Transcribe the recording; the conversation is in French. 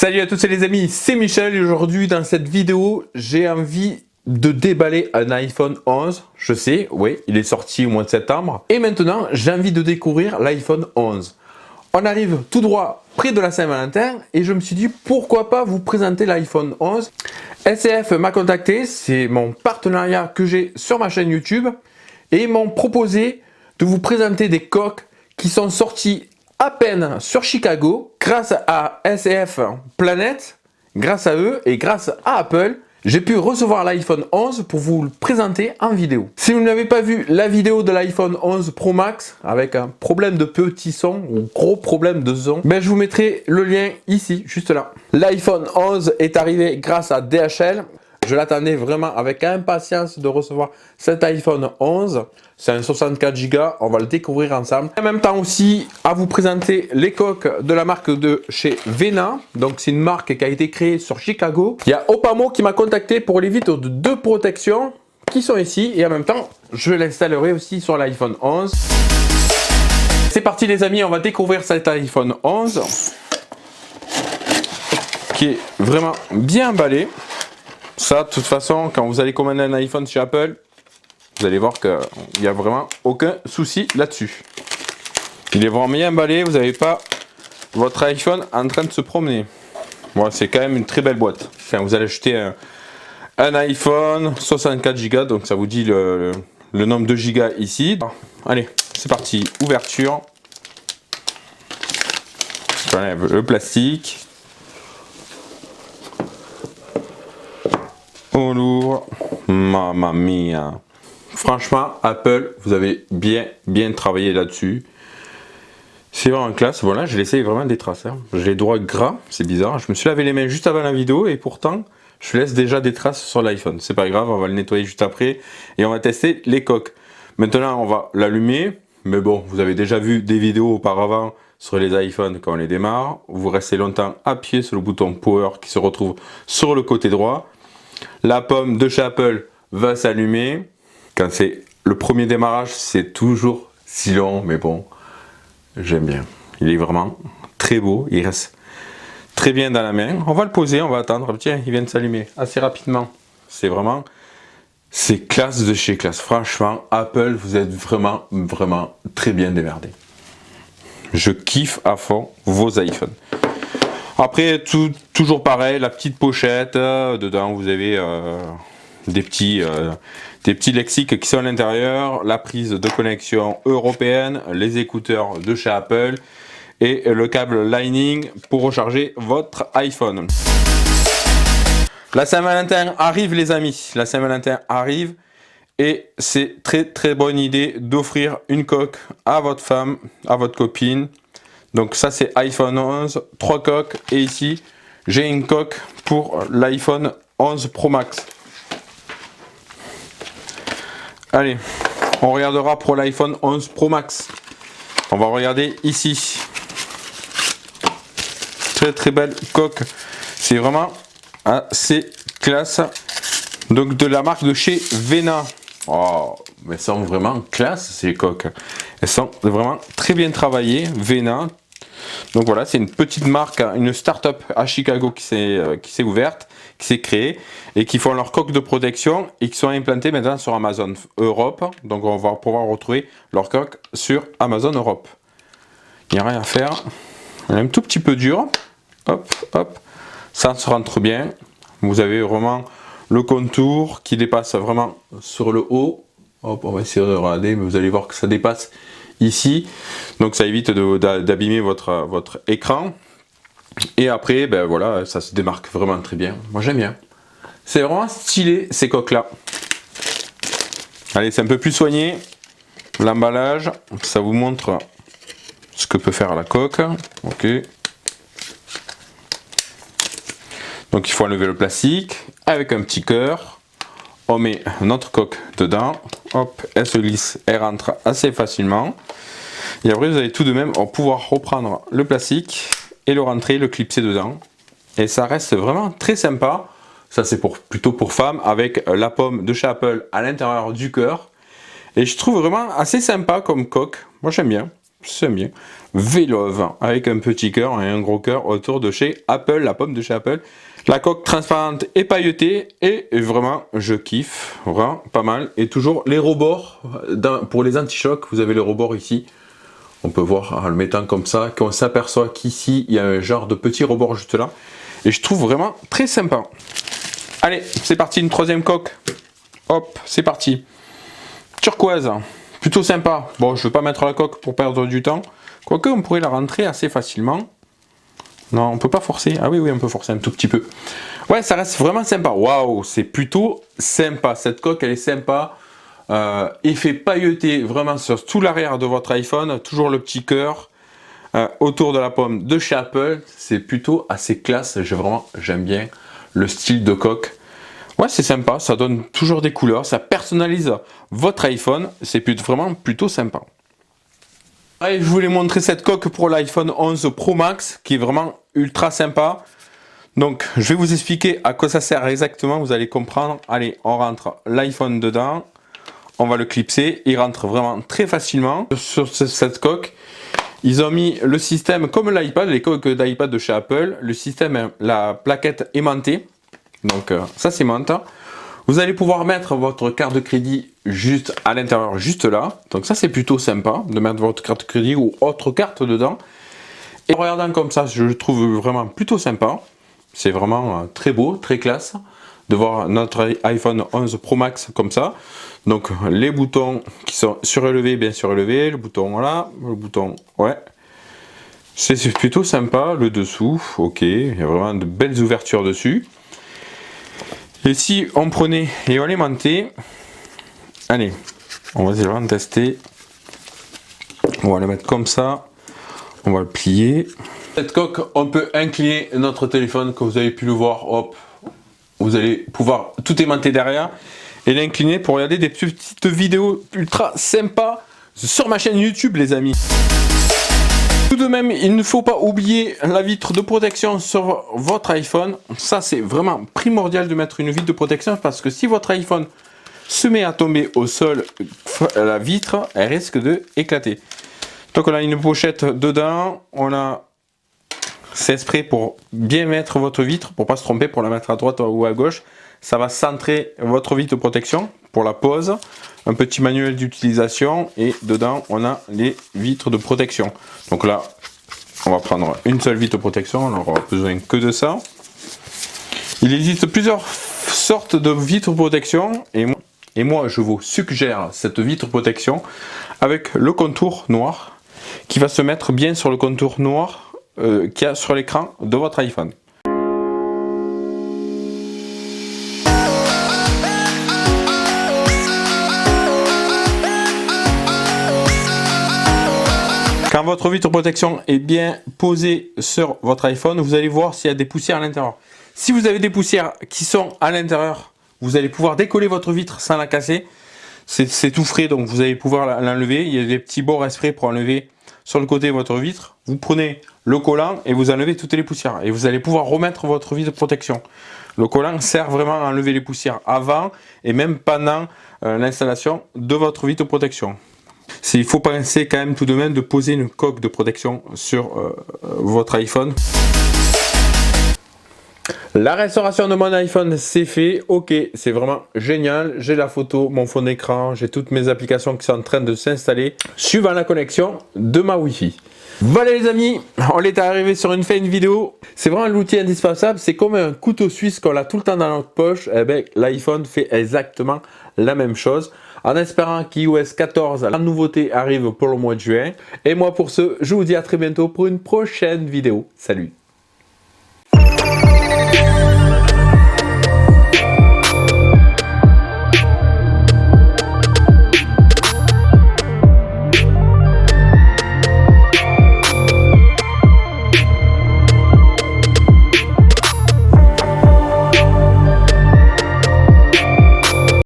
Salut à tous les amis, c'est Michel et aujourd'hui dans cette vidéo j'ai envie de déballer un iPhone 11. Je sais, oui, il est sorti au mois de septembre. Et maintenant j'ai envie de découvrir l'iPhone 11. On arrive tout droit près de la Saint-Valentin et je me suis dit pourquoi pas vous présenter l'iPhone 11. SCF m'a contacté, c'est mon partenariat que j'ai sur ma chaîne YouTube. Et ils m'ont proposé de vous présenter des coques qui sont sorties à peine sur Chicago grâce à SCF Planet, grâce à eux et grâce à Apple, j'ai pu recevoir l'iPhone 11 pour vous le présenter en vidéo. Si vous n'avez pas vu la vidéo de l'iPhone 11 Pro Max avec un problème de petit son ou gros problème de son, ben je vous mettrai le lien ici, juste là. L'iPhone 11 est arrivé grâce à DHL. Je l'attendais vraiment avec impatience de recevoir cet iPhone 11. C'est un 64 Go, on va le découvrir ensemble. En même temps aussi, à vous présenter les coques de la marque de chez Vena. Donc c'est une marque qui a été créée sur Chicago. Il y a Opamo qui m'a contacté pour les vitres de 2 protections qui sont ici. Et en même temps, je l'installerai aussi sur l'iPhone 11. C'est parti les amis, on va découvrir cet iPhone 11. Qui est vraiment bien emballé. Ça, de toute façon, quand vous allez commander un iPhone chez Apple, vous allez voir qu'il n'y a vraiment aucun souci là-dessus. Il est vraiment bien emballé, vous n'avez pas votre iPhone en train de se promener. Bon, c'est quand même une très belle boîte. Enfin, vous allez acheter un iPhone 64 Go, donc ça vous dit le nombre de gigas ici. Allez, c'est parti, ouverture. J'enlève le plastique. On l'ouvre. Mamma mia. Franchement, Apple, vous avez bien travaillé là-dessus. C'est vraiment classe. Voilà, je l'essaye vraiment des traces. Hein. J'ai les doigts gras, c'est bizarre. Je me suis lavé les mains juste avant la vidéo et pourtant, je laisse déjà des traces sur l'iPhone. C'est pas grave, on va le nettoyer juste après et on va tester les coques. Maintenant, on va l'allumer. Mais bon, vous avez déjà vu des vidéos auparavant sur les iPhones quand on les démarre. Vous restez longtemps appuyé sur le bouton Power qui se retrouve sur le côté droit. La pomme de chez Apple va s'allumer. Quand c'est le premier démarrage, c'est toujours si long, mais bon, j'aime bien. Il est vraiment très beau, il reste très bien dans la main. On va le poser, on va attendre. Tiens, il vient de s'allumer assez rapidement. C'est classe de chez classe. Franchement, Apple, vous êtes vraiment très bien démerdé. Je kiffe à fond vos iPhones. Après, toujours pareil, la petite pochette, dedans vous avez des petits lexiques qui sont à l'intérieur, la prise de connexion européenne, les écouteurs de chez Apple et le câble Lightning pour recharger votre iPhone. La Saint-Valentin arrive les amis, la Saint-Valentin arrive et c'est très bonne idée d'offrir une coque à votre femme, à votre copine. Donc ça c'est iPhone 11, 3 coques et ici j'ai une coque pour l'iPhone 11 Pro Max. Allez, on regardera pour l'iPhone 11 Pro Max. On va regarder ici. Très belle coque. C'est vraiment assez classe. Donc de la marque de chez Vena. Oh, mais elles sont vraiment classe ces coques. Elles sont vraiment très bien travaillées. Vena. Donc voilà, c'est une petite marque, une start-up à Chicago qui s'est ouverte, qui s'est créée et qui font leurs coques de protection et qui sont implantées maintenant sur Amazon Europe. Donc on va pouvoir retrouver leurs coques sur Amazon Europe. Il n'y a rien à faire. Elle est un tout petit peu dure. Hop. Ça se rentre bien. Vous avez vraiment le contour qui dépasse vraiment sur le haut. Hop, on va essayer de regarder, mais vous allez voir que ça dépasse ici. Donc ça évite d'abîmer votre écran. Et après, ben voilà, ça se démarque vraiment très bien. Moi j'aime bien. C'est vraiment stylé ces coques là. Allez, c'est un peu plus soigné. L'emballage, ça vous montre ce que peut faire la coque. Ok. Donc il faut enlever le plastique avec un petit cœur. On met notre coque dedans. Hop, elle se glisse, elle rentre assez facilement. Et après vous allez tout de même pouvoir reprendre le plastique et le rentrer, le clipser dedans. Et ça reste vraiment très sympa. Ça c'est plutôt pour femmes avec la pomme de chez Apple à l'intérieur du cœur. Et je trouve vraiment assez sympa comme coque. Moi j'aime bien. c'est bien. V-Love, avec un petit cœur et un gros cœur autour de chez Apple, la pomme de chez Apple. La coque transparente et pailletée, et vraiment, je kiffe, vraiment pas mal. Et toujours les rebords, pour les anti-chocs, vous avez les rebords ici. On peut voir en le mettant comme ça, qu'on s'aperçoit qu'ici, il y a un genre de petit rebord juste là. Et je trouve vraiment très sympa. Allez, c'est parti, une troisième coque. Hop, c'est parti. Turquoise, plutôt sympa. Bon, je ne vais pas mettre la coque pour perdre du temps. Quoique, on pourrait la rentrer assez facilement. Non, on peut pas forcer. Ah oui, on peut forcer un tout petit peu. Ouais, ça reste vraiment sympa. Waouh, c'est plutôt sympa. Cette coque, elle est sympa. Effet pailleté, vraiment sur tout l'arrière de votre iPhone. Toujours le petit cœur autour de la pomme de chez Apple. C'est plutôt assez classe. J'aime bien le style de coque. Ouais, c'est sympa. Ça donne toujours des couleurs. Ça personnalise votre iPhone. C'est vraiment plutôt sympa. Allez, je voulais montrer cette coque pour l'iPhone 11 Pro Max qui est vraiment ultra sympa. Donc, je vais vous expliquer à quoi ça sert exactement, vous allez comprendre. Allez, on rentre l'iPhone dedans, on va le clipser, il rentre vraiment très facilement sur cette coque. Ils ont mis le système comme l'iPad, les coques d'iPad de chez Apple, le système, la plaquette aimantée. Donc, ça s'aimante. Vous allez pouvoir mettre votre carte de crédit juste à l'intérieur, juste là. Donc ça, c'est plutôt sympa de mettre votre carte de crédit ou autre carte dedans. Et en regardant comme ça, je le trouve vraiment plutôt sympa. C'est vraiment très beau, très classe de voir notre iPhone 11 Pro Max comme ça. Donc les boutons qui sont surélevés, bien surélevés. Le bouton là, le bouton, ouais. C'est plutôt sympa. Le dessous, ok. Il y a vraiment de belles ouvertures dessus. Et si on prenait et on l'aimantait, allez, on va vraiment tester. On va le mettre comme ça. On va le plier. Cette coque, on peut incliner notre téléphone, comme vous avez pu le voir. Hop, vous allez pouvoir tout aimanter derrière et l'incliner pour regarder des petites vidéos ultra sympas sur ma chaîne YouTube, les amis. Tout de même, il ne faut pas oublier la vitre de protection sur votre iPhone. Ça, c'est vraiment primordial de mettre une vitre de protection parce que si votre iPhone se met à tomber au sol, la vitre, elle risque de éclater. Donc, on a une pochette dedans. On a c'est exprès pour bien mettre votre vitre, pour ne pas se tromper, pour la mettre à droite ou à gauche. Ça va centrer votre vitre de protection pour la pose. Un petit manuel d'utilisation et dedans on a les vitres de protection. Donc là on va prendre une seule vitre de protection, on n'aura besoin que de ça. Il existe plusieurs sortes de vitres de protection et moi je vous suggère cette vitre de protection avec le contour noir qui va se mettre bien sur le contour noir qu'il y a sur l'écran de votre iPhone. Quand votre vitre de protection est bien posée sur votre iPhone, vous allez voir s'il y a des poussières à l'intérieur. Si vous avez des poussières qui sont à l'intérieur, vous allez pouvoir décoller votre vitre sans la casser. C'est tout frais, donc vous allez pouvoir l'enlever. Il y a des petits bords exprès pour enlever sur le côté de votre vitre. Vous prenez le collant et vous enlevez toutes les poussières. Et vous allez pouvoir remettre votre vitre de protection. Le collant sert vraiment à enlever les poussières avant et même pendant l'installation de votre vitre de protection. Il faut penser quand même tout de même de poser une coque de protection sur votre iPhone. La restauration de mon iPhone c'est fait, ok, c'est vraiment génial, j'ai la photo, mon fond d'écran, j'ai toutes mes applications qui sont en train de s'installer suivant la connexion de ma Wi-Fi. Voilà les amis, on est arrivé sur une fin de vidéo. C'est vraiment l'outil indispensable, c'est comme un couteau suisse qu'on a tout le temps dans notre poche. Eh ben, l'iPhone fait exactement la même chose. En espérant qu'iOS 14, la nouveauté arrive pour le mois de juin. Et moi pour ce, je vous dis à très bientôt pour une prochaine vidéo. Salut!